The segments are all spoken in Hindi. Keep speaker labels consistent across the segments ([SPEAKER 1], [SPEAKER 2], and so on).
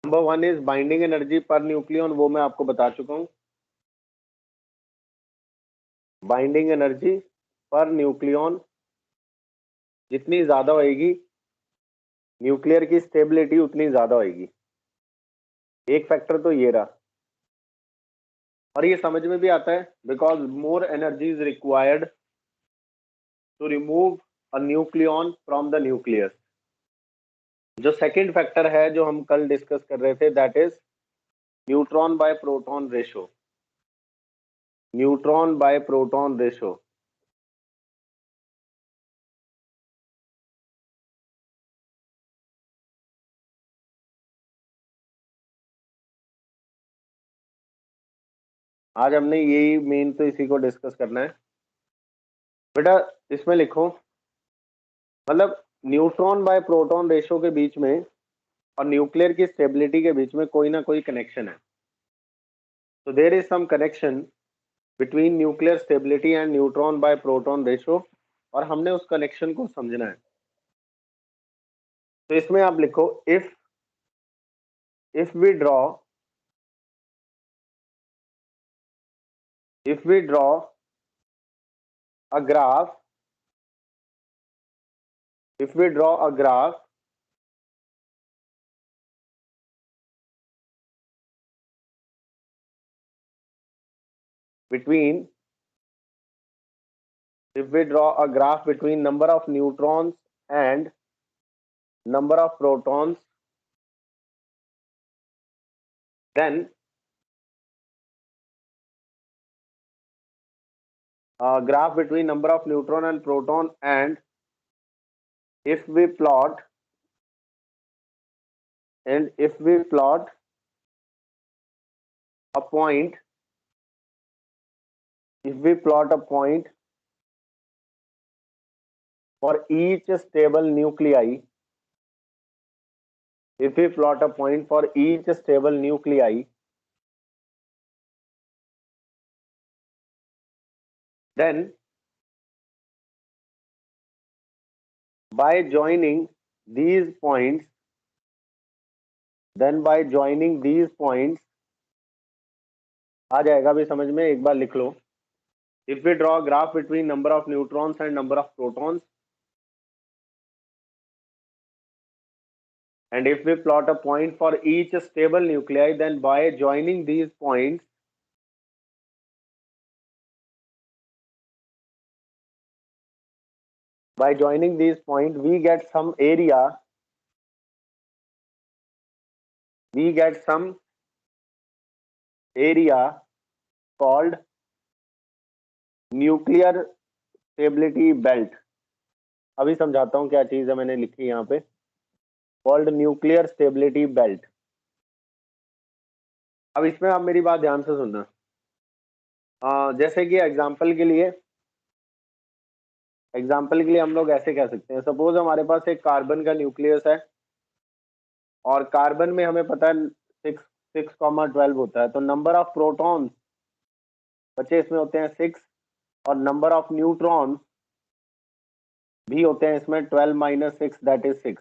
[SPEAKER 1] Number 1 is binding energy per nucleon, वो मैं आपको बता चुका हूं। बाइंडिंग एनर्जी पर न्यूक्लियन जितनी ज्यादा होगी, न्यूक्लियर की स्टेबिलिटी उतनी ज्यादा होगी। एक फैक्टर तो ये रहा, और ये समझ में भी आता है, because more energy is required to remove a nucleon from the nucleus. जो सेकंड फैक्टर है जो हम कल डिस्कस कर रहे थे, that is neutron by proton ratio. Neutron by proton ratio. आज हमने यही मेन तो इसी को डिस्कस करना है बेटा। इसमें लिखो, मतलब न्यूट्रॉन बाय प्रोटॉन रेशो के बीच में और न्यूक्लियर की स्टेबिलिटी के बीच में कोई ना कोई कनेक्शन है। तो there is some connection between nuclear stability and neutron by proton ratio, और हमने उस कनेक्शन को समझना है। तो इसमें आप लिखो, if we draw a graph if we draw a graph between number of neutrons and number of protons, then a graph between number of neutron and proton, and if we plot a point, for each stable nuclei, then by joining these points आ जाएगा भी समझ में, एक बार लिख लो। If we draw graph between number of neutrons and number of protons, and if we plot a point for each stable nuclei, then by joining these points we get some area called nuclear stability belt. अभी समझाता हूं क्या चीज है मैंने लिखी यहाँ पे, कॉल्ड न्यूक्लियर स्टेबिलिटी बेल्ट। अब इसमें आप मेरी बात ध्यान से सुनना। जैसे कि एग्जाम्पल के लिए हम लोग ऐसे कह सकते हैं, सपोज हमारे पास एक कार्बन का न्यूक्लियस है, और कार्बन में हमें पता है 6,12 होता है, तो नंबर ऑफ प्रोटॉन्स बच्चे इसमें होते हैं 6, और नंबर ऑफ न्यूट्रॉन्स भी होते हैं इसमें 12 - 6, दैट इज 6।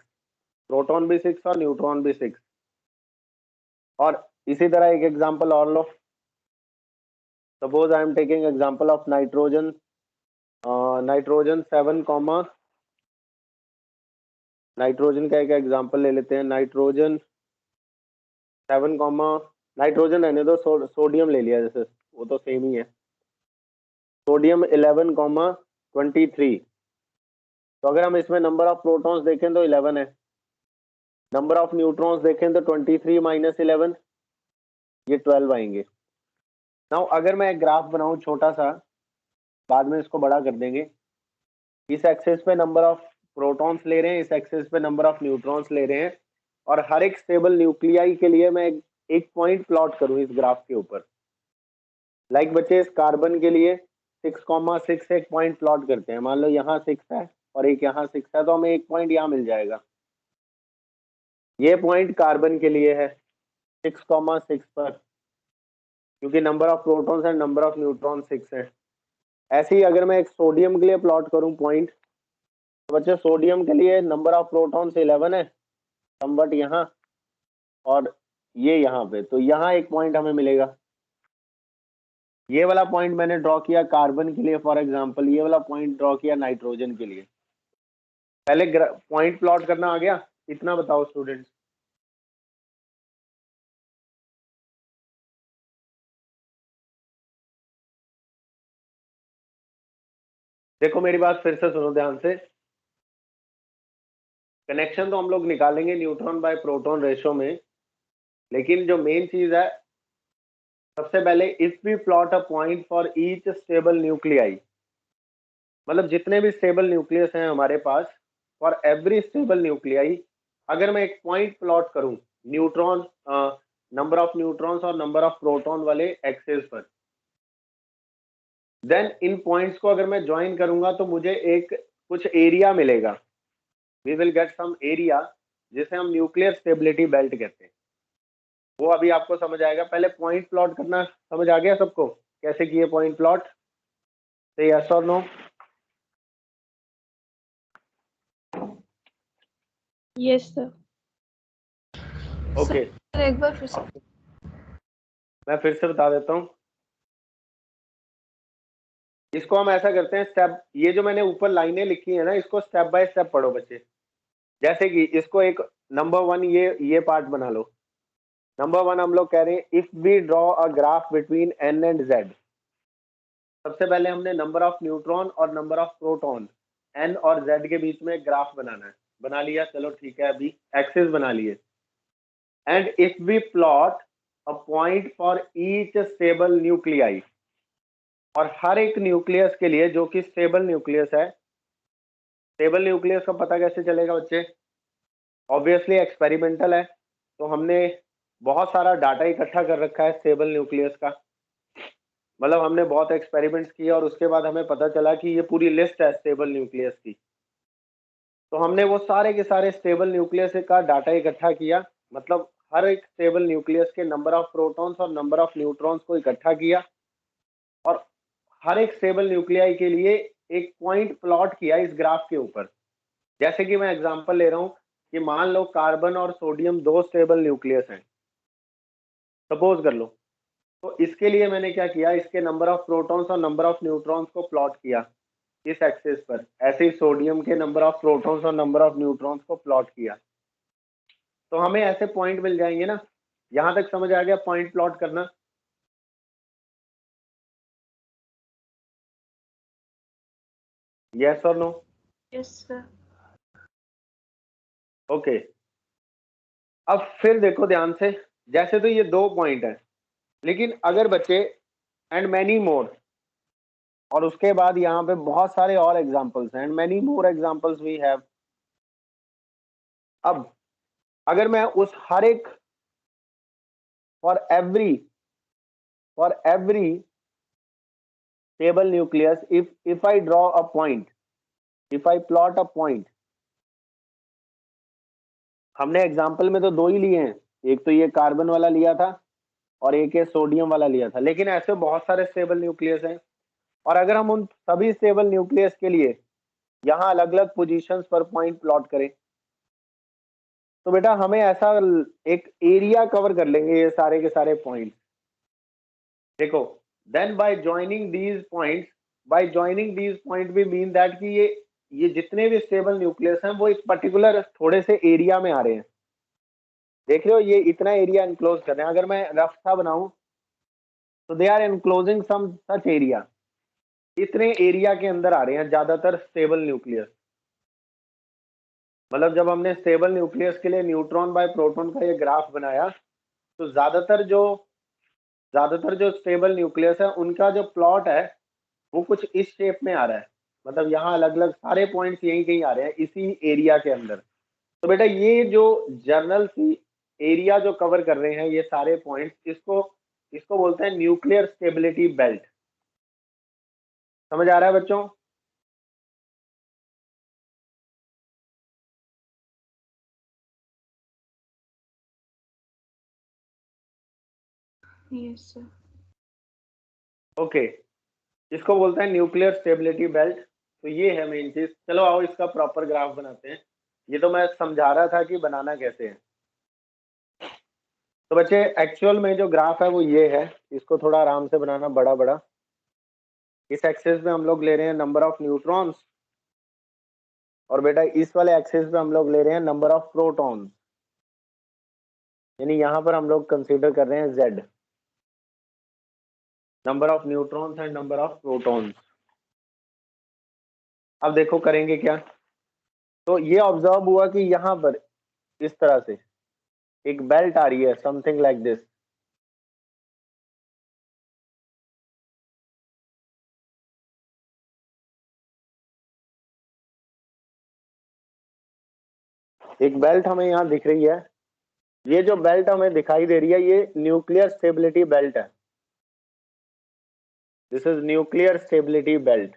[SPEAKER 1] प्रोटॉन भी 6 और न्यूट्रॉन भी 6। और इसी तरह एक एग्जांपल और लो, suppose I am taking example of nitrogen 7, nitrogen का एक एग्जांपल ले लेते हैं। नाइट्रोजन 7, नाइट्रोजन रहने दो, सोडियम ले लिया जैसे, वो तो सेम ही है। सोडियम 11,23। तो अगर हम इसमें नंबर ऑफ प्रोटॉन्स देखें तो 11 है, नंबर ऑफ न्यूट्रॉन्स देखें तो 23 - 11, ये 12 आएंगे। नाउ अगर मैं एक ग्राफ बनाऊं छोटा सा, बाद में इसको बड़ा कर देंगे, इस एक्सिस पे नंबर ऑफ प्रोटॉन्स ले रहे हैं, इस एक्सिस पे नंबर ऑफ न्यूट्रॉन्स ले रहे हैं, और हर एक स्टेबल न्यूक्लियाई के लिए मैं एक पॉइंट प्लॉट करूं इस ग्राफ के ऊपर। लाइक बच्चे, इस कार्बन के लिए 6,6 एक पॉइंट प्लॉट करते हैं। मान लो यहाँ 6 है और एक यहाँ 6 है, तो हमें एक पॉइंट यहाँ मिल जाएगा। ये पॉइंट कार्बन के लिए है 6,6 पर, क्योंकि number of protons and number of neutron 6 है। ऐसे ही अगर मैं एक सोडियम के लिए प्लॉट करूं पॉइंट, तो बच्चे सोडियम के लिए नंबर ऑफ प्रोटॉन्स 11 है, समवट यहाँ, और ये यहाँ पे, तो यहाँ एक पॉइंट हमें मिलेगा। ये वाला पॉइंट मैंने ड्रॉ किया कार्बन के लिए फॉर एग्जांपल, ये वाला पॉइंट ड्रॉ किया नाइट्रोजन के लिए। पहले पॉइंट प्लॉट करना आ गया, इतना बताओ स्टूडेंट्स। देखो मेरी बात फिर से सुनो ध्यान से। कनेक्शन तो हम लोग निकालेंगे न्यूट्रॉन बाय प्रोटॉन रेशो में, लेकिन जो मेन चीज है, सबसे पहले if we plot a point for each stable nuclei, मतलब जितने भी स्टेबल न्यूक्लियस हैं हमारे पास, फॉर एवरी स्टेबल न्यूक्लियाई, अगर मैं एक पॉइंट प्लॉट करूं न्यूट्रॉन, नंबर ऑफ न्यूट्रॉन्स और नंबर ऑफ प्रोटॉन वाले एक्सेस पर, देन इन पॉइंट्स को अगर मैं ज्वाइन करूंगा तो मुझे एक कुछ एरिया मिलेगा। We will get some area जिसे हम न्यूक्लियर स्टेबिलिटी बेल्ट कहते हैं। वो अभी आपको समझ आएगा। पहले पॉइंट प्लॉट करना समझ आ गया सबको, कैसे किए पॉइंट प्लॉट? से यस और नो?
[SPEAKER 2] Yes sir.
[SPEAKER 1] ओके,
[SPEAKER 2] एक बार फिर से।
[SPEAKER 1] मैं फिर से बता देता हूँ। इसको हम ऐसा करते हैं, स्टेप, ये जो मैंने ऊपर लाइनें लिखी है ना, इसको स्टेप बाय स्टेप पढ़ो बच्चे। जैसे कि इसको एक नंबर वन, ये पार्ट बना लो। नंबर वन हम लोग कह रहे हैं if we draw a graph between N and Z. सबसे पहले हमने नंबर ऑफ न्यूट्रॉन और नंबर ऑफ प्रोटॉन एन और जेड के बीच में ग्राफ बनाना है। बना लिया, चलो ठीक है, अभी एक्सिस बना लिए। And if we plot a point for each stable nuclei, और हर एक न्यूक्लियस के लिए जो कि स्टेबल न्यूक्लियस है। स्टेबल न्यूक्लियस का पता कैसे चलेगा बच्चे? ऑब्वियसली एक्सपेरिमेंटल है, तो हमने बहुत सारा डाटा इकट्ठा कर रखा है स्टेबल न्यूक्लियस का। मतलब हमने बहुत एक्सपेरिमेंट्स किए और उसके बाद हमें पता चला कि ये पूरी लिस्ट है स्टेबल न्यूक्लियस की। तो हमने वो सारे के सारे स्टेबल न्यूक्लियस का डाटा इकट्ठा किया, मतलब हर एक स्टेबल न्यूक्लियस के नंबर ऑफ प्रोटॉन्स और नंबर ऑफ न्यूट्रॉन्स को इकट्ठा किया, और हर एक स्टेबल न्यूक्लियाई के लिए एक पॉइंट प्लॉट किया इस ग्राफ के ऊपर। जैसे कि मैं एग्जांपल ले रहा हूं कि मान लो कार्बन और सोडियम दो स्टेबल न्यूक्लियस हैं, सपोज कर लो। तो इसके लिए मैंने क्या किया, इसके नंबर ऑफ प्रोटॉन्स और नंबर ऑफ न्यूट्रॉन्स को प्लॉट किया इस एक्सिस पर। ऐसे ही सोडियम के नंबर ऑफ प्रोटॉन्स और नंबर ऑफ न्यूट्रॉन्स को प्लॉट किया, तो हमें ऐसे पॉइंट मिल जाएंगे ना। यहां तक समझ आ गया पॉइंट प्लॉट करना? यस और नो?
[SPEAKER 2] Yes sir.
[SPEAKER 1] ओके, अब फिर देखो ध्यान से। जैसे तो ये दो पॉइंट है, लेकिन अगर बच्चे एंड मैनी मोर, और उसके बाद यहाँ पे बहुत सारे और एग्जांपल्स हैं, and many more examples we have. अब अगर मैं उस हर एक, for every stable nucleus, if I draw a point, if I plot a point, हमने एग्जाम्पल में तो दो ही लिए हैं, एक तो ये कार्बन वाला लिया था और एक ये सोडियम वाला लिया था, लेकिन ऐसे बहुत सारे स्टेबल न्यूक्लियस हैं। और अगर हम उन सभी स्टेबल न्यूक्लियस के लिए यहाँ अलग अलग पोजीशंस पर पॉइंट प्लॉट करें, तो बेटा हमें ऐसा एक एरिया कवर कर लेंगे ये सारे के सारे पॉइंट। देखो, then by joining these points we mean that कि ये जितने भी स्टेबल न्यूक्लियस हैं वो एक पर्टिकुलर थोड़े से एरिया में आ रहे हैं। देख रहे हो, ये इतना एरिया इनक्लोज कर रहे हैं। अगर मैं रफ सा बनाऊं तो they are enclosing some such area. इतने एरिया के अंदर आ रहे हैं ज्यादातर स्टेबल न्यूक्लियस। मतलब जब हमने स्टेबल न्यूक्लियस के लिए न्यूट्रॉन बाय प्रोटॉन का ये ग्राफ बनाया, तो ज्यादातर जो स्टेबल न्यूक्लियस है उनका जो प्लॉट है वो कुछ इस शेप में आ रहा है। मतलब यहाँ अलग अलग सारे पॉइंट्स यहीं कहीं आ रहे हैं इसी एरिया के अंदर। तो बेटा ये जो जर्नल सी एरिया जो कवर कर रहे हैं ये सारे पॉइंट्स, इसको इसको बोलते हैं न्यूक्लियर स्टेबिलिटी बेल्ट। समझ आ रहा है बच्चों?
[SPEAKER 2] Yes sir.
[SPEAKER 1] ओके, इसको बोलते हैं न्यूक्लियर स्टेबिलिटी बेल्ट। तो ये है मेन चीज। चलो आओ इसका प्रॉपर ग्राफ बनाते हैं। ये तो मैं समझा रहा था कि बनाना कैसे है। तो बच्चे एक्चुअल में जो ग्राफ है वो ये है, इसको थोड़ा आराम से बनाना, बड़ा बड़ा। इस एक्सिस पे हम लोग ले रहे हैं नंबर ऑफ न्यूट्रॉन्स, और बेटा इस वाले एक्सिस पे हम लोग ले रहे हैं नंबर ऑफ प्रोटॉन्स, यानी यहाँ पर हम लोग कंसीडर कर रहे हैं Z, number of neutrons and number of protons. अब देखो करेंगे क्या। तो ये ऑब्जर्व हुआ कि यहाँ पर इस तरह से एक बेल्ट आ रही है, समथिंग लाइक दिस। एक बेल्ट हमें यहाँ दिख रही है। ये जो बेल्ट हमें दिखाई दे रही है ये न्यूक्लियर स्टेबिलिटी बेल्ट है। This is nuclear stability belt.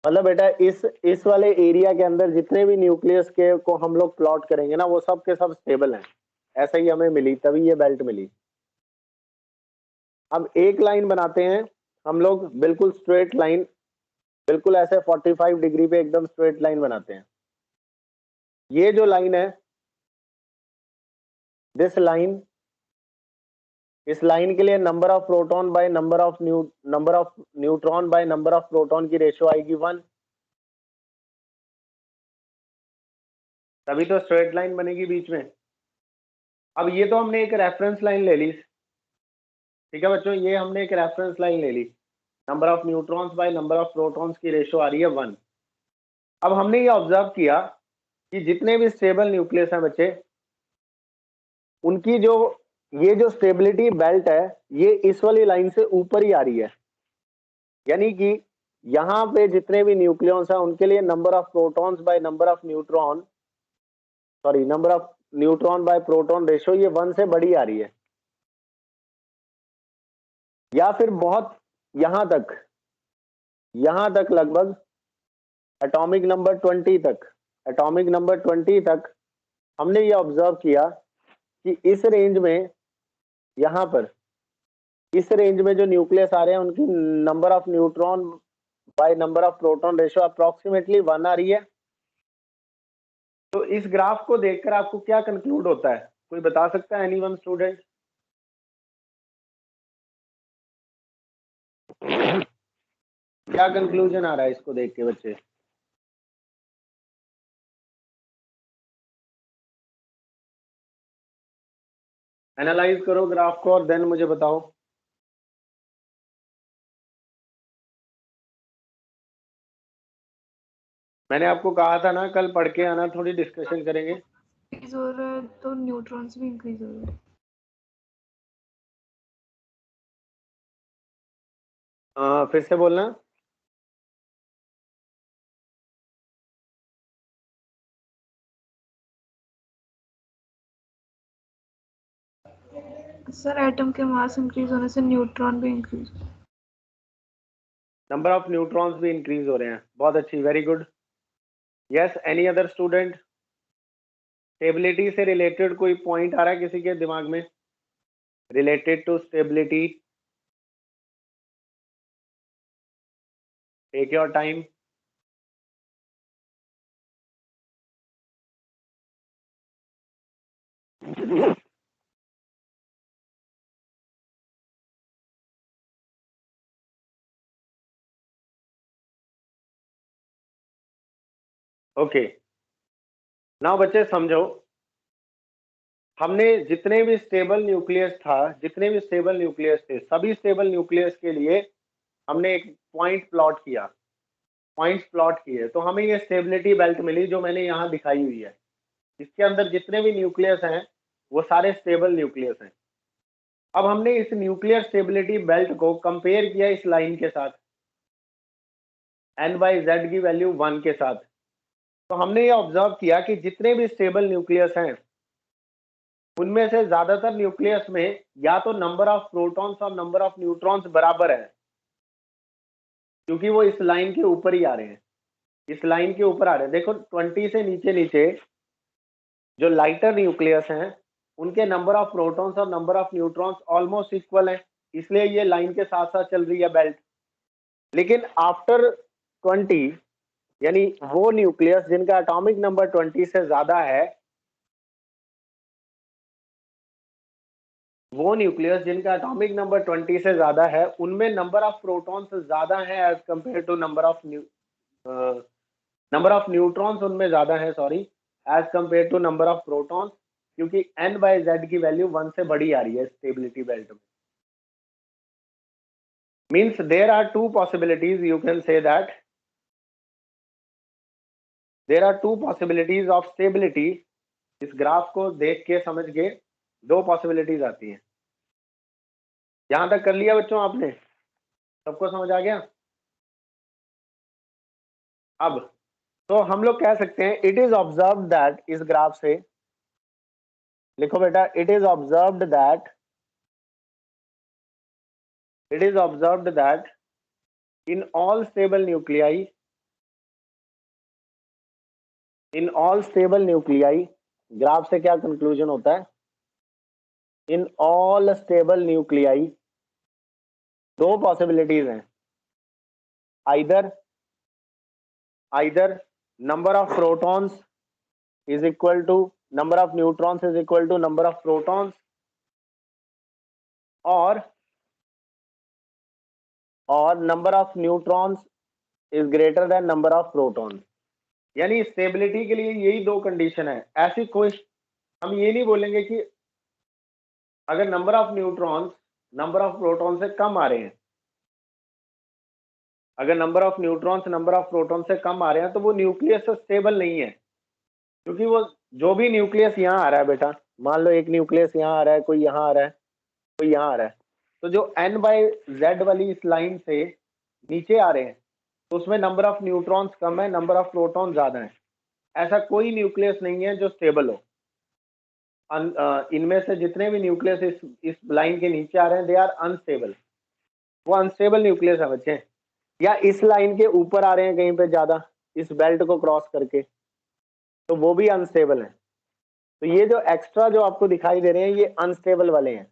[SPEAKER 1] मतलब बेटा इस वाले एरिया के अंदर जितने भी न्यूक्लियस के को हम लोग प्लॉट करेंगे ना, वो सब के सब स्टेबल हैं। ऐसा ही हमें मिली, तभी ये बेल्ट मिली। अब एक लाइन बनाते हैं हम लोग, बिल्कुल स्ट्रेट लाइन, बिल्कुल ऐसे 45 डिग्री पे एकदम स्ट्रेट लाइन बनाते हैं। ये जो लाइन है, दिस लाइन, इस लाइन के लिए number of proton bye number of neutron bye number of proton की रेशियो आएगी 1, तभी तो स्ट्रेट लाइन बनेगी बीच में। अब ये तो हमने एक रेफरेंस लाइन ले ली, ठीक है बच्चों, ये हमने एक रेफरेंस लाइन ले ली। Number of neutrons by number of protons की रेशियो आ रही है 1। अब हमने ये ऑब्जर्व किया कि जितने भी स्टेबल न्यूक्लियस हैं बच्चे, उनकी जो ये जो स्टेबिलिटी बेल्ट है ये इस वाली लाइन से ऊपर ही आ रही है। यानी कि यहाँ पे जितने भी न्यूक्लियॉन्स हैं उनके लिए number of protons by number of neutron, sorry number of neutron by proton ratio ये 1 से बड़ी आ रही है। या फिर बहुत यहाँ तक लगभग एटॉमिक नंबर 20 तक हमने ये ऑब्जर्व किया कि इस रेंज में, यहाँ पर इस रेंज में जो न्यूक्लियस आ रहे हैं उनकी number of neutron bye number of proton ratio approximately 1 आ रही है। तो इस ग्राफ को देखकर आपको क्या कंक्लूड होता है, कोई बता सकता है? Anyone student? क्या कंक्लूजन आ रहा है इसको देख के बच्चे? एनालाइज करो ग्राफ को और देन मुझे बताओ। मैंने आपको कहा था ना कल पढ़ के आना, थोड़ी डिस्कशन करेंगे।
[SPEAKER 2] इंक्रीज हो रहा है तो न्यूट्रॉन्स भी इंक्रीज हो रहे
[SPEAKER 1] हैं। फिर से बोलना।
[SPEAKER 2] हैं। सर एटम के मास इंक्रीज होने से न्यूट्रॉन भी इंक्रीज,
[SPEAKER 1] नंबर ऑफ न्यूट्रॉन्स भी इंक्रीज हो रहे हैं। बहुत अच्छी, very good. Yes, any other student? Stability से रिलेटेड कोई पॉइंट आ रहा है किसी के दिमाग में, related to stability? Take your time. Okay, now बच्चे समझो, हमने जितने भी स्टेबल न्यूक्लियस थे, सभी स्टेबल न्यूक्लियस के लिए हमने एक पॉइंट प्लॉट किया, पॉइंट्स प्लॉट किए, तो हमें ये स्टेबिलिटी बेल्ट मिली जो मैंने यहाँ दिखाई हुई है। इसके अंदर जितने भी न्यूक्लियस हैं वो सारे स्टेबल न्यूक्लियस हैं। अब हमने इस न्यूक्लियर स्टेबिलिटी बेल्ट को कंपेयर किया इस लाइन के साथ, N/Z की वैल्यू 1 के साथ। तो हमने ये ऑब्जर्व किया कि जितने भी स्टेबल न्यूक्लियस हैं उनमें से ज्यादातर न्यूक्लियस में या तो नंबर ऑफ प्रोटॉन्स और नंबर ऑफ न्यूट्रॉन्स बराबर है, क्योंकि वो इस लाइन के ऊपर ही आ रहे हैं, इस लाइन के ऊपर आ रहे हैं। देखो 20 से नीचे नीचे जो लाइटर न्यूक्लियस हैं उनके नंबर ऑफ प्रोटॉन्स और number of neutrons almost equal है, इसलिए ये लाइन के साथ साथ चल रही है बेल्ट। लेकिन आफ्टर 20 यानी वो न्यूक्लियस जिनका एटॉमिक नंबर 20 से ज्यादा है, वो न्यूक्लियस जिनका एटॉमिक नंबर 20 से ज्यादा है, उनमें नंबर ऑफ प्रोटॉन्स ज्यादा है as compare to number of neutrons उनमें ज्यादा है, sorry, as compare to number of protons, क्योंकि n/z की वैल्यू 1 से बड़ी आ रही है स्टेबिलिटी बेल्ट में. Means there are two possibilities, you can say that there are two possibilities of stability. इस ग्राफ को देख के समझ के दो पॉसिबिलिटीज आती हैं. यहां तक कर लिया बच्चों आपने? सबको समझ आ गया? अब तो हम लोग कह सकते हैं इट इज ऑब्जर्व्ड दैट, इस ग्राफ से लिखो बेटा, it is observed that in all stable nuclei, graph से क्या कंक्लूजन होता है? इन ऑल स्टेबल न्यूक्लियाई दो पॉसिबिलिटीज हैं, either number of protons is equal to number of neutrons is equal to number of protons, और number of neutrons is greater than number of protons. यानी स्टेबिलिटी के लिए यही दो कंडीशन है. ऐसी कोई, हम ये नहीं बोलेंगे कि अगर number of neutrons number of proton से कम आ रहे हैं, अगर number of neutrons number of proton से कम आ रहे हैं तो वो न्यूक्लियस स्टेबल नहीं है. क्योंकि वो जो भी न्यूक्लियस यहाँ आ रहा है बेटा, मान लो एक न्यूक्लियस यहाँ आ रहा है, कोई यहाँ आ रहा है, कोई यहाँ आ रहा है, तो जो n/z वाली इस लाइन से नीचे आ रहे हैं तो उसमें नंबर ऑफ न्यूट्रॉन्स कम है, नंबर ऑफ प्रोटॉन ज्यादा है. ऐसा कोई न्यूक्लियस नहीं है जो स्टेबल हो. इनमें से जितने भी न्यूक्लियस इस लाइन के नीचे आ रहे हैं, दे आर अनस्टेबल. वो अनस्टेबल न्यूक्लियस है बच्चे. या इस लाइन के ऊपर आ रहे हैं कहीं पे ज्यादा, इस बेल्ट को क्रॉस करके, तो वो भी अनस्टेबल है. तो ये जो एक्स्ट्रा जो आपको दिखाई दे रहे हैं, ये अनस्टेबल वाले हैं.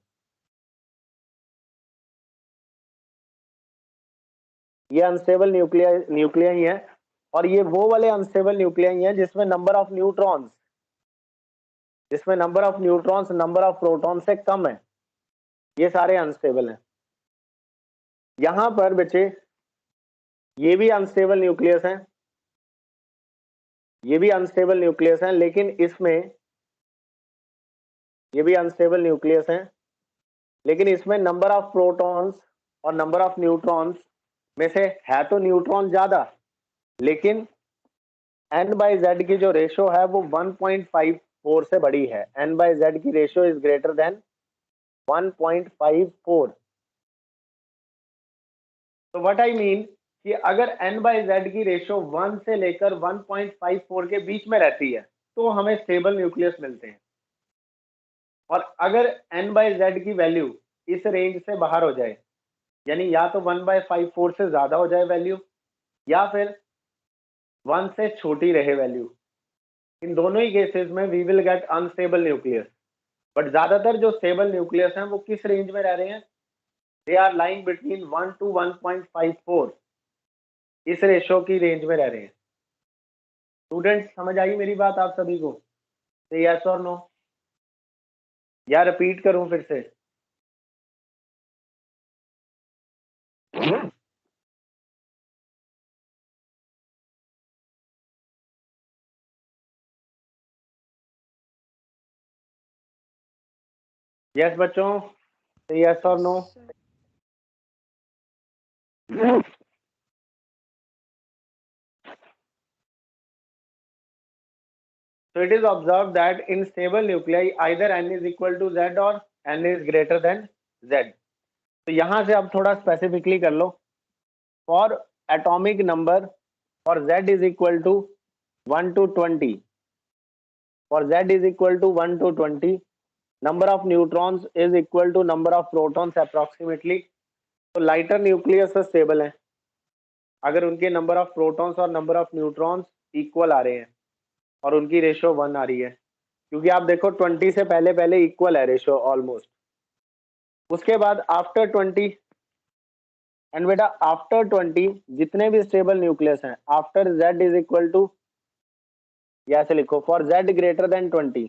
[SPEAKER 1] ये अनस्टेबल न्यूक्लिया ही है. और ये वो वाले अनस्टेबल न्यूक्लिया ही है जिसमें number of neutrons number of proton से कम है. ये सारे अनस्टेबल हैं. यहां पर बच्चे ये भी अनस्टेबल न्यूक्लियस हैं, ये भी अनस्टेबल न्यूक्लियस हैं, लेकिन इसमें ये भी अनस्टेबल न्यूक्लियस हैं, लेकिन इसमें नंबर ऑफ प्रोटॉन्स और नंबर ऑफ न्यूट्रॉन्स में से है तो न्यूट्रॉन ज्यादा, लेकिन n/z की जो रेशो है वो 1.54 से बड़ी है. n/z की रेशो इज ग्रेटर देन 1.54. तो व्हाट आई मीन कि अगर n/z की रेशो 1 से लेकर 1.54 के बीच में रहती है तो हमें स्टेबल न्यूक्लियस मिलते हैं. और अगर n/z की वैल्यू इस रेंज से बाहर हो जाए, यानी या तो 1/54 से ज्यादा हो जाए वैल्यू, या फिर 1 से छोटी रहे वैल्यू, इन दोनों ही केसेस में we will get unstable nucleus. But ज्यादातर जो स्टेबल न्यूक्लियस हैं वो किस रेंज में रह रहे हैं? They are lying between 1 to 1.54. इस रेशो की रेंज में रह रहे हैं. स्टूडेंट्स समझ आई मेरी बात आप सभी को? यस और नो? या रिपीट करूं फिर से? यस बच्चों, यस और no? So it is observed that in stable nuclei either n is equal to z or n is greater than z. तो यहां से अब थोड़ा स्पेसिफिकली कर लो. For atomic number for z is equal to 1 to 20, for z is equal to 1 to 20, number of neutrons is equal to number of protons approximately. तो लाइटर न्यूक्लियस स्टेबल है अगर उनके नंबर ऑफ प्रोटॉन्स और नंबर ऑफ न्यूट्रॉन्स इक्वल आ रहे हैं और उनकी रेशो 1 आ रही है. क्योंकि आप देखो 20 से पहले पहले इक्वल है रेशो ऑलमोस्ट. उसके बाद आफ्टर 20 एंड बेटा आफ्टर 20 जितने भी स्टेबल न्यूक्लियस हैं after z is equal to, या ऐसे लिखो for z greater than 20,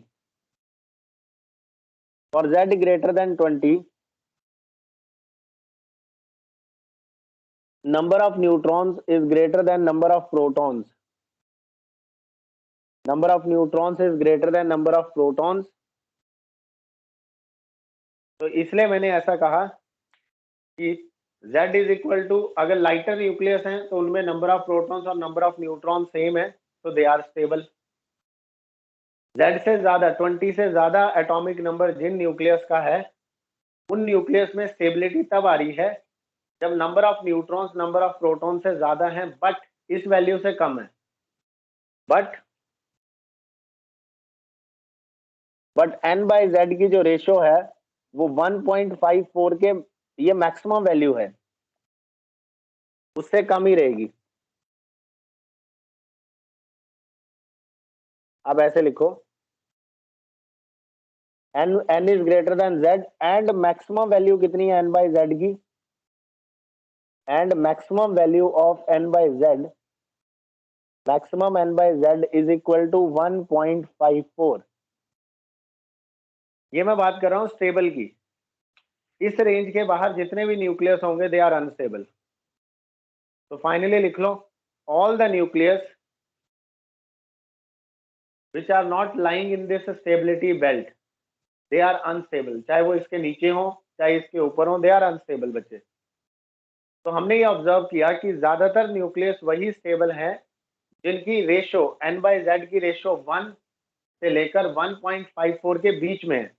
[SPEAKER 1] for z greater than 20 number of neutrons is greater than number of protons, number of neutrons is greater than number of protons। तो इसलिए मैंने ऐसा कहा कि z इज इक्वल टू, अगर लाइटर न्यूक्लियस हैं तो उनमें नंबर ऑफ प्रोटॉन्स और नंबर ऑफ न्यूट्रॉन सेम है, तो दे आर स्टेबल। z से ज्यादा 20 से ज्यादा एटॉमिक नंबर जिन न्यूक्लियस का है उन न्यूक्लियस में स्टेबिलिटी तब आ रही है जब number of neutrons number of proton से ज्यादा है बट इस वैल्यू से कम है। बट n बाई जेड की जो रेशियो है वो 1.54 के, ये मैक्सिमम वैल्यू है, उससे कम ही रहेगी। अब ऐसे लिखो n is greater than z and maximum value कितनी है n बाई जेड की, and maximum value of n by Z, maximum n by Z is equal to 1.54। ये मैं बात कर रहा हूं स्टेबल की। इस रेंज के बाहर जितने भी न्यूक्लियस होंगे दे आर अनस्टेबल। तो फाइनली लिख लो all the nucleus which are not lying in this stability belt they are unstable, चाहे वो इसके नीचे हो चाहे इसके ऊपर हो, दे आर अनस्टेबल बच्चे। तो हमने ये ऑब्जर्व किया कि ज्यादातर न्यूक्लियस वही स्टेबल हैं जिनकी रेशो n बाई जेड की रेशो 1 से लेकर 1.54 के बीच में है।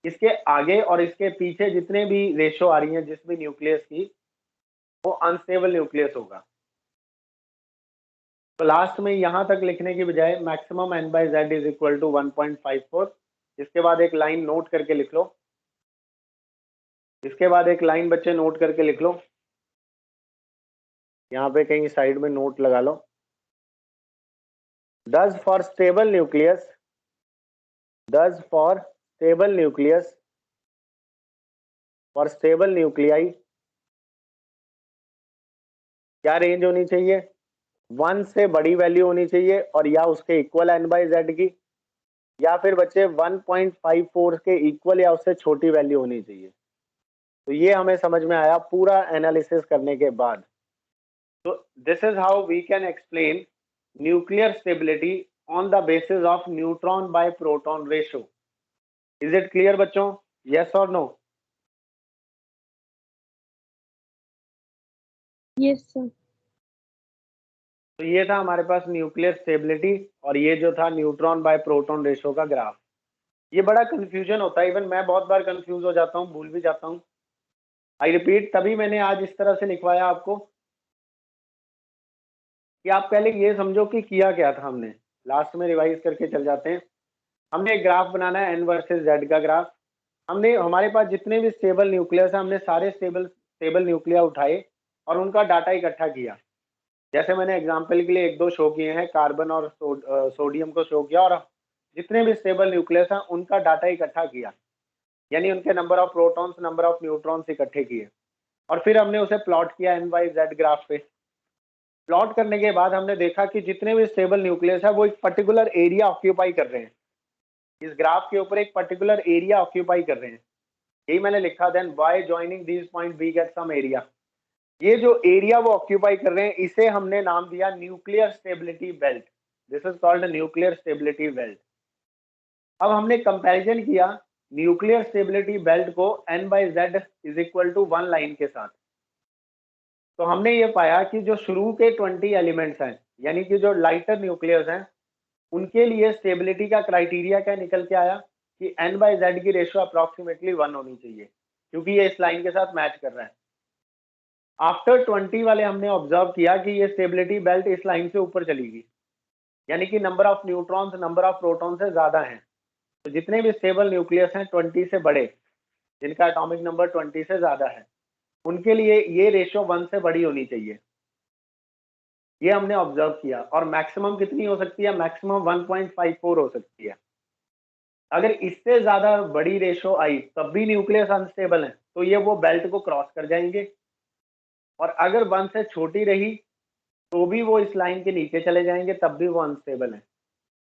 [SPEAKER 1] इसके आगे और इसके पीछे जितने भी रेशो आ रही हैं जिस भी न्यूक्लियस की, वो अनस्टेबल न्यूक्लियस होगा। तो लास्ट में यहां तक लिखने की बजाय maximum n by Z is equal to 1.54, इसके बाद एक लाइन नोट करके लिख लो, इसके बाद एक लाइन बच्चे नोट करके लिख लो, यहाँ पे कहीं साइड में नोट लगा लो। Thus for stable nucleus, thus for stable nucleus, for stable nuclei क्या रेंज होनी चाहिए, 1 से बड़ी वैल्यू होनी चाहिए और या उसके इक्वल n बाई जेड की, या फिर बच्चे 1.54 के इक्वल या उससे छोटी वैल्यू होनी चाहिए। तो ये हमें समझ में आया पूरा एनालिसिस करने के बाद। तो this is how we can explain nuclear stability on the basis of neutron by proton ratio. Is it clear बच्चों, यस और नो?
[SPEAKER 2] Yes sir.
[SPEAKER 1] तो ये था हमारे पास न्यूक्लियर स्टेबिलिटी और ये जो था न्यूट्रॉन बाय प्रोटॉन रेशियो का ग्राफ। ये बड़ा कंफ्यूजन होता है, इवन मैं बहुत बार कंफ्यूज हो जाता हूँ, भूल भी जाता हूँ। आई रिपीट, तभी मैंने आज इस तरह से लिखवाया आपको कि आप पहले ये समझो कि किया क्या था हमने। लास्ट में रिवाइज करके चल जाते हैं। हमने एक ग्राफ बनाना है n वर्सेस z का ग्राफ। हमने हमारे पास जितने भी स्टेबल न्यूक्लियस है हमने सारे स्टेबल न्यूक्लिया उठाए और उनका डाटा इकट्ठा किया। जैसे मैंने एग्जांपल के लिए एक दो शो किए हैं, कार्बन और सोडियम को शो किया, और जितने भी स्टेबल न्यूक्लियस हैं उनका डाटा इकट्ठा किया, यानी उनके number of protons number of neutrons इकट्ठे किए, और फिर हमने उसे प्लॉट किया n बाई जेड ग्राफ पे। प्लॉट करने के बाद हमने देखा कि जितने भी स्टेबल न्यूक्लियस है वो एक पर्टिकुलर एरिया ऑक्यूपाई कर रहे हैं, इस ग्राफ के ऊपर एक पर्टिकुलर एरिया ऑक्यूपाई कर रहे हैं। यही मैंने लिखा, then by joining this point we get some area. ये जो एरिया वो ऑक्यूपाई कर रहे हैं इसे हमने नाम दिया nuclear stability belt. This is called nuclear stability belt. अब हमने कंपैरिजन किया न्यूक्लियर स्टेबिलिटी बेल्ट को n by Z is equal to 1 line के साथ। तो हमने ये पाया कि जो शुरू के 20 एलिमेंट्स हैं, यानी कि जो लाइटर न्यूक्लियस हैं, उनके लिए स्टेबिलिटी का क्राइटेरिया क्या निकल के आया कि n बाई जेड की रेशियो अप्रॉक्सीमेटली 1 होनी चाहिए, क्योंकि ये इस लाइन के साथ मैच कर रहा है। आफ्टर 20 वाले हमने ऑब्जर्व किया कि ये स्टेबिलिटी बेल्ट इस लाइन से ऊपर चलेगी, यानी कि number of neutrons number of proton से ज्यादा हैं। तो जितने भी स्टेबल न्यूक्लियस हैं 20 से बड़े, जिनका एटॉमिक नंबर 20 से ज्यादा है, उनके लिए ये रेशियो 1 से बड़ी होनी चाहिए। ये हमने ऑब्जर्व किया। और मैक्सिमम कितनी हो सकती है? मैक्सिमम 1.54 हो सकती है। अगर इससे ज्यादा बड़ी रेशो आई तब भी न्यूक्लियस अनस्टेबल है, तो ये वो बेल्ट को क्रॉस कर जाएंगे। और अगर 1 से छोटी रही तो भी वो इस लाइन के नीचे चले जाएंगे, तब भी वो अनस्टेबल है।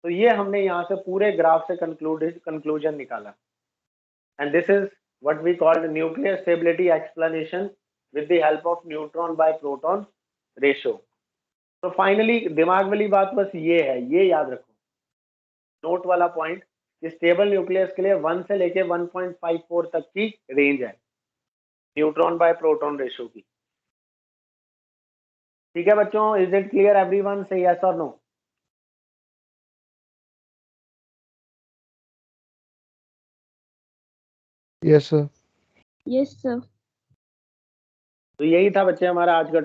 [SPEAKER 1] तो ये हमने यहाँ से पूरे ग्राफ से कंक्लूजन निकाला। And this is what we called nuclear stability explanation with the help of neutron by proton ratio. तो फाइनली दिमाग वाली बात बस ये है, ये याद रखो नोट वाला पॉइंट कि स्टेबल न्यूक्लियस के लिए 1 से लेके 1.54 तक की रेंज है न्यूट्रॉन बाय प्रोटॉन रेशो की। ठीक है बच्चों, is it clear everyone? Say yes और no?
[SPEAKER 3] Yes sir.
[SPEAKER 2] Yes sir.
[SPEAKER 1] तो यही था बच्चे हमारा आज का